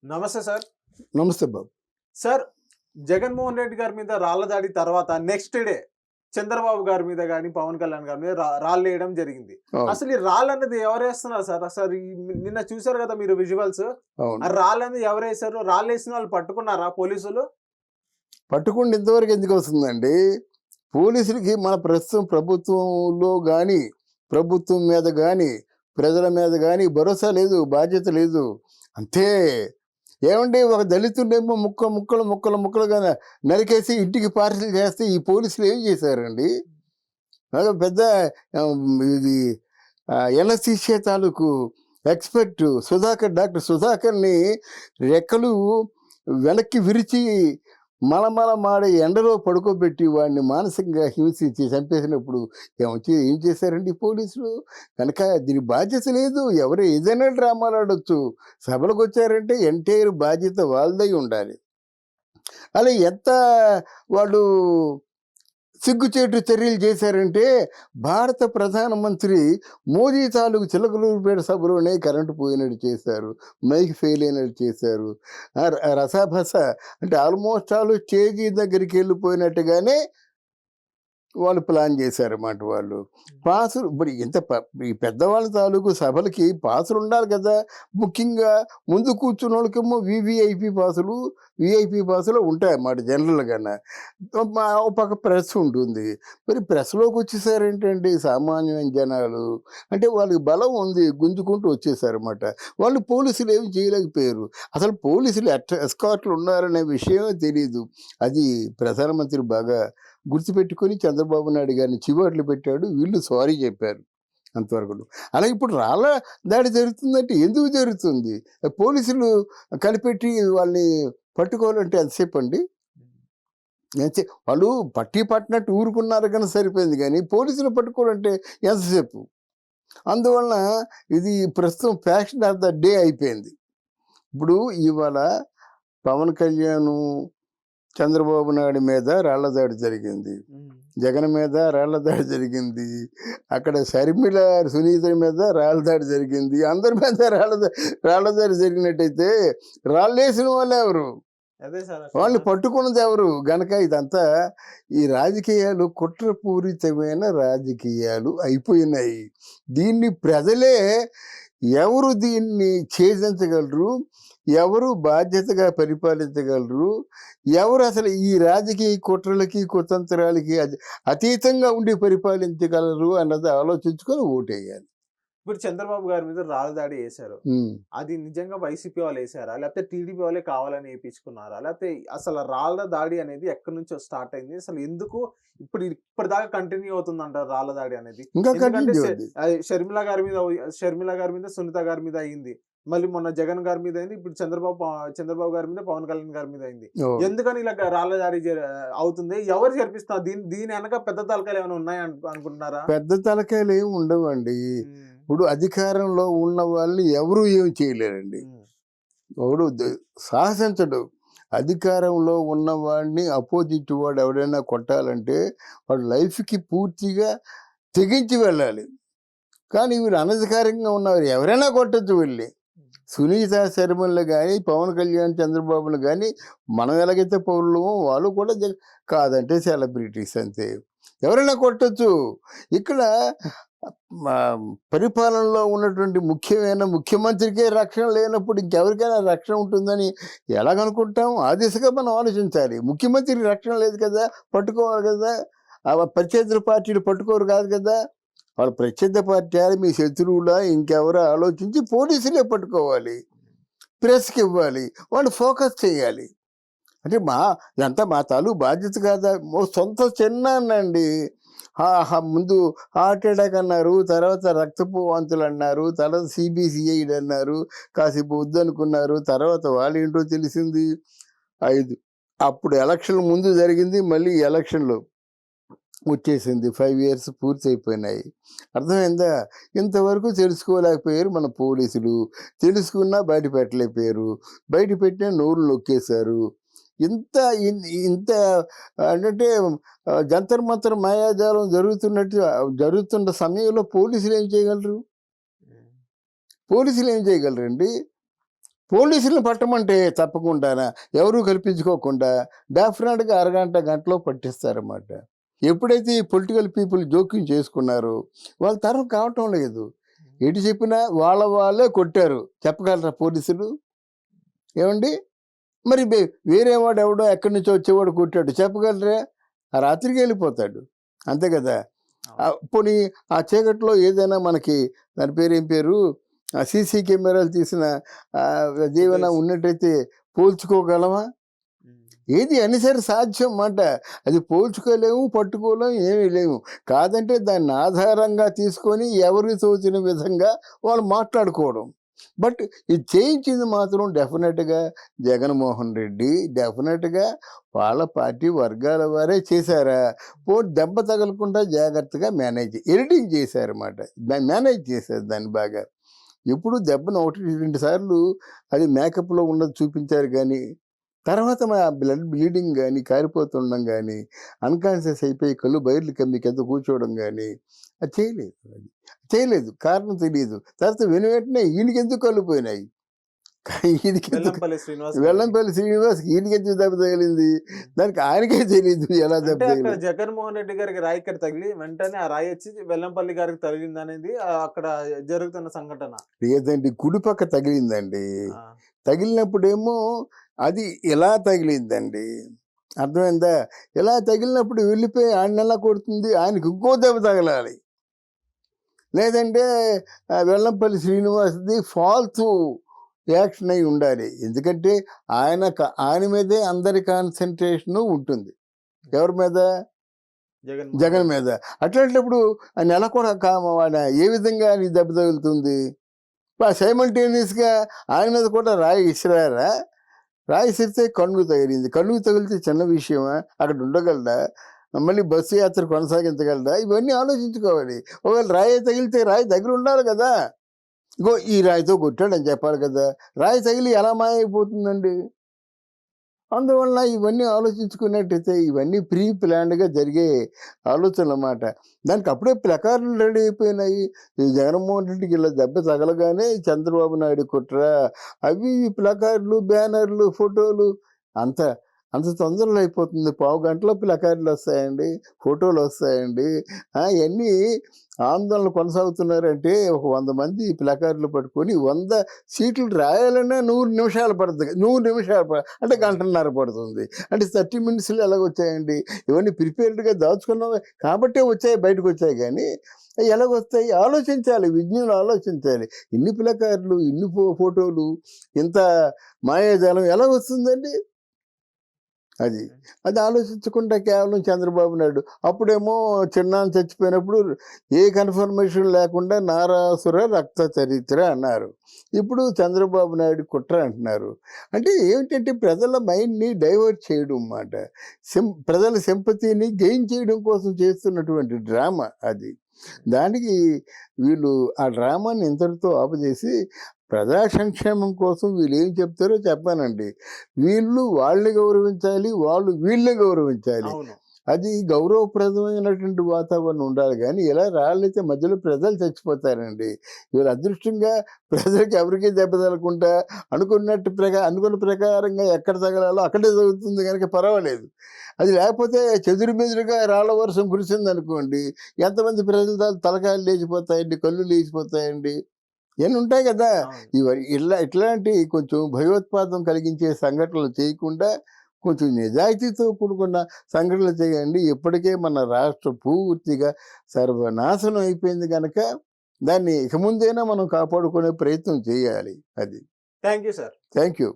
నమస్తే సార్. నమస్తే బాబు. సార్, జగన్మోహన్ రెడ్డి గారి మీద రాళ్ల దాడి తర్వాత నెక్స్ట్ డే చంద్రబాబు గారి మీద గాని, పవన్ కళ్యాణ్ గారి మీద రాళ్ళేయడం జరిగింది. అవును. అసలు ఈ రాళ్ళనేది ఎవరేస్తున్నారు సార్? అసలు నిన్న చూసారు కదా మీరు విజువల్స్. అవును. ఆ రాళ్ళనేది ఎవరేశారు? రాళ్ళేసిన వాళ్ళు పట్టుకున్నారా పోలీసులు? పట్టుకుంటే ఇంతవరకు ఎందుకొస్తుందండి? పోలీసులకి మన ప్రస్తుతం ప్రభుత్వంలో గానీ, ప్రభుత్వం మీద గానీ, ప్రజల మీద గానీ భరోసా లేదు, బాధ్యత లేదు. అంతే. ఏవండీ ఒక దళితుడినేమో ముక్కలుగా నరికేసి ఇంటికి పార్సిల్ చేస్తే ఈ పోలీసులు ఏం చేశారండి? పెద్ద ఇది ఎన్ఎస్‌సీ తాలూకు ఎక్స్‌పర్ట్ డాక్టర్ సుధాకర్‌ని రెక్కలు వెనక్కి విరిచి మలమలమాడే ఎండలో పడుకోబెట్టి వాడిని మానసికంగా హింసించి చంపేసినప్పుడు ఏం చేశారండి పోలీసులు? కనుక దీని బాధ్యత లేదు. ఎవరు ఏదైనా డ్రామాలు ఆడొచ్చు. సభలకు వచ్చారంటే ఎంటైర్ బాధ్యత వాళ్ళదై ఉండాలి. అలా ఎంత వాళ్ళు సిగ్గుచేటు చర్యలు చేశారంటే, భారత ప్రధానమంత్రి మోదీ తాలూకు చిలకలూరిపేట సభలోనే కరెంటు పోయినట్టు చేశారు, మైక్ ఫెయిల్ అయినట్టు చేశారు. రసాభస అంటే ఆల్మోస్ట్ ఆల్ స్టేజీ దగ్గరికి వెళ్ళిపోయినట్టుగానే వాళ్ళు ప్లాన్ చేశారన్నమాట వాళ్ళు. పాసులు ఇప్పుడు ఈ పెద్దవాళ్ళ తాలూకు సభలకి పాసులు ఉండాలి కదా! ముఖ్యంగా ముందు కూర్చున్న వాళ్ళకేమో విఐపి పాసులు ఉంటాయన్నమాట జనరల్‌గాన. ఓ పక్క ప్రెస్ ఉంటుంది. మరి ప్రెస్‌లోకి వచ్చేసారేంటండి సామాన్యమైన జనాలు? అంటే వాళ్ళకి బలం ఉంది. గుంజుకుంటూ వచ్చేసారన్నమాట. వాళ్ళు పోలీసులు ఏమి చేయలేకపోయారు. అసలు పోలీసులు ఎస్కార్ట్లు ఉన్నారనే విషయమే తెలీదు. అది ప్రధానమంత్రి బాగా గుర్తుపెట్టుకొని చంద్రబాబు నాయుడు గారిని చివాట్లు పెట్టాడు. వీళ్ళు సారీ చెప్పారు అంతవరకు. అలాగే ఇప్పుడు రాళ్ళ దాడి జరుగుతుందంటే ఎందుకు జరుగుతుంది? పోలీసులు కనిపెట్టి వాళ్ళని పట్టుకోవాలంటే ఎంతసేపు అండి? వాళ్ళు పట్టినట్టు ఊరుకున్నారు కానీ సరిపోయింది, కానీ పోలీసులు పట్టుకోవాలంటే ఎంతసేపు? అందువలన ఇది ప్రస్తుతం ఫ్యాషన్ ఆఫ్ ద డే అయిపోయింది. ఇప్పుడు ఇవాళ పవన్ కళ్యాణ్, చంద్రబాబు నాయుడు మీద రాళ్ల దాడి జరిగింది. జగన్ మీద రాళ్ల దాడి జరిగింది. అక్కడ షర్మిల, సునీత మీద రాళ్ల దాడి జరిగింది. అందరి మీద రాళ్ల దాడి జరిగినట్టయితే రాళ్ళేసిన వాళ్ళు ఎవరు? వాళ్ళని పట్టుకున్నది ఎవరు? గనక ఇదంతా ఈ రాజకీయాలు కుట్రపూరితమైన రాజకీయాలు అయిపోయినాయి. దీన్ని ప్రజలే ఎవరు దీన్ని ఛేదించగలరు, ఎవరు బాధ్యతగా పరిపాలించగలరు, ఎవరు అసలు ఈ రాజకీయ కుట్రలకి కుతంత్రాలకి అతీతంగా ఉండి పరిపాలించగలరు అన్నది ఆలోచించుకొని ఓటేయాలి. ఇప్పుడు చంద్రబాబు గారి మీద రాళ్ళ దాడి చేశారు. అది నిజంగా వైసీపీ వాళ్ళు వేసారా? లేకపోతే టీడీపీ వాళ్ళే కావాలని వేయించుకున్నారా? లేకపోతే అసలు రాళ్ళ దాడి అనేది ఎక్కడి నుంచో స్టార్ట్ అయింది? అసలు ఎందుకు ఇప్పటిదాకా కంటిన్యూ అవుతుందంటారు రాళ్ళ దాడి అనేది? షర్మిల గారి మీద సునీత గారి మీద అయింది. మళ్ళీ మొన్న జగన్ గారి మీద అయింది. ఇప్పుడు చంద్రబాబు గారి మీద, పవన్ కళ్యాణ్ గారి మీద అయింది. ఎందుకని ఇలా రాళ్ళ దాడి అవుతుంది? ఎవరు జరిపిస్తున్నారు? దీని వెనక పెద్ద తలకాయలు ఏమైనా ఉన్నాయి అనుకుంటున్నారా? పెద్ద తలకాయలు ఏమి ఉండవండి. ఇప్పుడు అధికారంలో ఉన్న వాళ్ళని ఎవరు ఏమి చేయలేరండి. ఎవడు సాహసించడు. అధికారంలో ఉన్నవాడిని అపోజిట్ వాడు ఎవడైనా కొట్టాలంటే వాడు లైఫ్కి పూర్తిగా తెగించి వెళ్ళాలి. కానీ వీళ్ళు అనధికారంగా ఉన్నవారు ఎవరైనా కొట్టచ్చు వెళ్ళి. సునీత, శర్మలు కానీ, పవన్ కళ్యాణ్, చంద్రబాబులు కానీ మనం ఎలాగైతే పౌరులమో వాళ్ళు కూడా కాదంటే సెలబ్రిటీస్ అంతే. ఎవరైనా కొట్టచ్చు. ఇక్కడ పరిపాలనలో ఉన్నటువంటి ముఖ్యమంత్రికే రక్షణ లేనప్పుడు ఇంకెవరికైనా రక్షణ ఉంటుందని ఎలాగనుకుంటాం? ఆ దిశగా మనం ఆలోచించాలి. ముఖ్యమంత్రికి రక్షణ లేదు కదా, పట్టుకోవాలి కదా. ప్రత్యర్థి పార్టీలు పట్టుకోరు కాదు కదా. వాళ్ళ ప్రత్యర్థి పార్టీ మీ శత్రువులా ఇంకెవరో ఆలోచించి పోలీసులే పట్టుకోవాలి, ప్రెస్కి ఇవ్వాలి, వాళ్ళు ఫోకస్ చేయాలి. అంటే ఇదంతా మా తాలూకు బాధ్యత కాదా? సొంత చిన్నండి. ముందు హార్ట్ అటాక్ అన్నారు, తర్వాత రక్తపు వాంతులు అన్నారు, తర్వాత సిబిసిఐడి అన్నారు, కాసేపు వద్దనుకున్నారు, తర్వాత వాళ్ళేంటో తెలిసింది. అప్పుడు ఎలక్షన్ ముందు జరిగింది, మళ్ళీ ఎలక్షన్లో వచ్చేసింది. 5 years పూర్తి అయిపోయినాయి. అర్థమైందా? ఇంతవరకు తెలుసుకోలేకపోయారు మన పోలీసులు. తెలుసుకున్నా బయట పెట్టలేకపోయారు. బయట పెట్టినా నోరు నొక్కేశారు. ఇంత అంటే జంతర్ మంతర్ మాయాజాలం జరుగుతున్న సమయంలో పోలీసులు ఏం చేయగలరండి? పోలీసులను పట్టమంటే తప్పకుండానా ఎవరూ కల్పించుకోకుండా డెఫినెట్గా అరగంట గంటలో పట్టిస్తారన్నమాట. ఎప్పుడైతే ఈ పొలిటికల్ పీపుల్ జోక్యం చేసుకున్నారో వాళ్ళ తరం కావటం లేదు. ఎటు చెప్పినా వాళ్ళే కొట్టారు చెప్పగలరా పోలీసులు? ఏమండి? మరి వేరే వాడు ఎవడో ఎక్కడి నుంచో వచ్చేవాడు కొట్టాడు చెప్పగలరా? ఆ రాత్రికి వెళ్ళిపోతాడు, అంతే కదా. పోనీ ఆ చీకట్లో ఏదైనా మనకి దాని పేరు ఏం పేరు సీసీ కెమెరాలు తీసిన అదేమైనా ఉన్నట్టయితే పోల్చుకోగలమా? ఏది అనిసరి సాధ్యం మాట. అది పోల్చుకోలేము, పట్టుకోలేము, ఏమీ లేవు. కాదంటే దాన్ని ఆధారంగా తీసుకొని ఎవరికి తోచిన విధంగా వాళ్ళు మాట్లాడుకోవడం. బట్ ఇది చేయించింది మాత్రం డెఫినెట్గా జగన్మోహన్ రెడ్డి, డెఫినెట్గా వాళ్ళ పార్టీ వర్గాల వారే చేశారా? దెబ్బ తగలకుండా జాగ్రత్తగా ఎడిటింగ్ చేశారన్నమాట. మేనేజ్ చేశారు దాన్ని బాగా. ఎప్పుడు దెబ్బను 1-2 సార్లు అది మేకప్లో ఉన్నది చూపించారు, కానీ తర్వాత మా బ్లడ్ బ్లీడింగ్ కానీ, కారిపోతుండడం కానీ, అన్కాన్షియస్ అయిపోయి కళ్ళు బయర్లు కమ్మి కింద కూర్చోవడం కానీ అది చేయలేదు. కారణం తెలియదు. తర్వాత వెంటనే ఈయనకెందుకు కళ్ళు పోయినాయి, వెల్లంపల్లి శ్రీనివాస్కి ఈయనకెందుకు దెబ్బ తగిలింది, దానికి ఆయనకే తెలియదు ఎలా దెబ్బ తగిలింది. జగన్మోహన్ రెడ్డి గారికి రాయి ఇక్కడ తగిలి వెంటనే ఆ రాయి వచ్చి వెల్లంపల్లి గారికి తగిలింది అనేది అక్కడ జరుగుతున్న సంఘటన. లేదండి, కుడి పక్క తగిలిందండి. తగిలినప్పుడేమో అది ఎలా తగిలిందండి, అర్థమైందా? ఎలా తగిలినప్పుడు వెళ్ళిపోయి ఆయన ఎలా కొడుతుంది, ఆయనకి ఇంకో దెబ్బ తగలాలి. లేదంటే వెల్లంపల్లి శ్రీనివాస్ది ఫాల్తు యాక్షన్ అయి ఉండాలి. ఎందుకంటే ఆయన మీదే అందరి కాన్సన్ట్రేషను ఉంటుంది. ఎవరి మీద? జగన్ మీద. అట్లాంటప్పుడు ఆయన ఎలా కూడా ఏ విధంగా ఆయన దెబ్బ తగులుతుంది? సైమల్టేనియస్గా ఆయన మీద కూడా రాయి ఇసిరారా? రాయి ఇసిరితే కన్నుకు తగిలింది. కన్నుకు తగిలితే చిన్న విషయమా? అక్కడ ఉండగలదా? మళ్ళీ బస్సు యాత్ర కొనసాగించగలదా? ఇవన్నీ ఆలోచించుకోవాలి. ఒకవేళ రాయి తగిలితే రాయి దగ్గర ఉండాలి కదా. ఇగో ఈ రాయితో కొట్టాడని చెప్పాలి కదా. రాయి తగిలి ఎలా మాయైపోతుందండి? అందువల్ల ఇవన్నీ ఆలోచించుకున్నట్టయితే ఇవన్నీ ప్రీ ప్లాన్డ్గా జరిగే ఆలోచన అన్నమాట. దానికి అప్పుడే ప్లకార్డులు రెడీ అయిపోయినాయి. ఈ జగన్మోహన్ రెడ్డికి ఇలా దెబ్బ తగలగానే చంద్రబాబు నాయుడు కుట్ర, అవి ప్లకార్డులు, బ్యానర్లు, ఫోటోలు అంత తొందరలో అయిపోతుంది. పావు గంటలో ప్లకార్డులు వస్తాయండి, ఫోటోలు వస్తాయండి. ఇవన్నీ ఆందోళన కొనసాగుతున్నారంటే ఒక 100 మంది ప్లకార్డులు పట్టుకొని 100 సీట్లు రాయాలన్నా 100 నిమిషాలు పడుతుంది. 100 నిమిషాలు అంటే గంటన్నర పడుతుంది. అంటే 30 మినిట్స్లో ఎలాగొచ్చాయండి? ఇవన్నీ ప్రిపేర్డ్గా దాచుకున్నవి కాబట్టే వచ్చాయి, బయటకు వచ్చాయి. కానీ ఎలాగొస్తాయి? ఆలోచించాలి, విజ్ఞులు ఆలోచించాలి. ఇన్ని ప్లకార్డులు, ఇన్ని ఫోటోలు, ఇంత మాయాజాలం ఎలాగొస్తుందండి? అది ఆలోచించకుండా కేవలం చంద్రబాబు నాయుడు అప్పుడేమో చిన్నాన్ని చచ్చిపోయినప్పుడు ఏ కన్ఫర్మేషన్ లేకుండా నారాసుర రక్త చరిత్ర అన్నారు. ఇప్పుడు చంద్రబాబు నాయుడు కుట్ర అంటున్నారు. అంటే ఏమిటంటే ప్రజల మైండ్ని డైవర్ట్ చేయడం అన్నమాట. ప్రజల సింపతిని గెయిన్ చేయడం కోసం చేస్తున్నటువంటి డ్రామా అది. దానికి వీళ్ళు ఆ డ్రామాని ఇంతటితో ఆపజేసి ప్రజా సంక్షేమం కోసం వీళ్ళు ఏం చెప్తారో చెప్పానండి. వీళ్ళు వాళ్ళని గౌరవించాలి, వాళ్ళు వీళ్ళని గౌరవించాలి. అది గౌరవప్రదమైనటువంటి వాతావరణం ఉండాలి. కానీ ఇలా రాళ్ళైతే మధ్యలో ప్రజలు చచ్చిపోతారండి. వీళ్ళు అదృష్టంగా ప్రజలకు ఎవరికీ దెబ్బ తగలకుండా అనుకున్న ప్రకారంగా ఎక్కడ తగలాలో అక్కడే తగులుతుంది కనుక పర్వాలేదు. అది లేకపోతే చెదురుమెదురుగా రాళ్ల వర్షం కురిసింది అనుకోండి, ఎంతమంది ప్రజల తలకాయలు లేచిపోతాయండి, కళ్ళు లేచిపోతాయండి, ఇవన్నీ ఉంటాయి కదా. ఇట్లాంటి కొంచెం భయోత్పాదం కలిగించే సంఘటనలు చేయకుండా కొంచెం నిజాయితీతో కూడుకున్న సంఘటనలు చేయండి. ఇప్పటికే మన రాష్ట్రం పూర్తిగా సర్వనాశనం అయిపోయింది కనుక దాన్ని ఇక ముందైనా మనం కాపాడుకునే ప్రయత్నం చేయాలి. అది. Thank you sir. Thank you.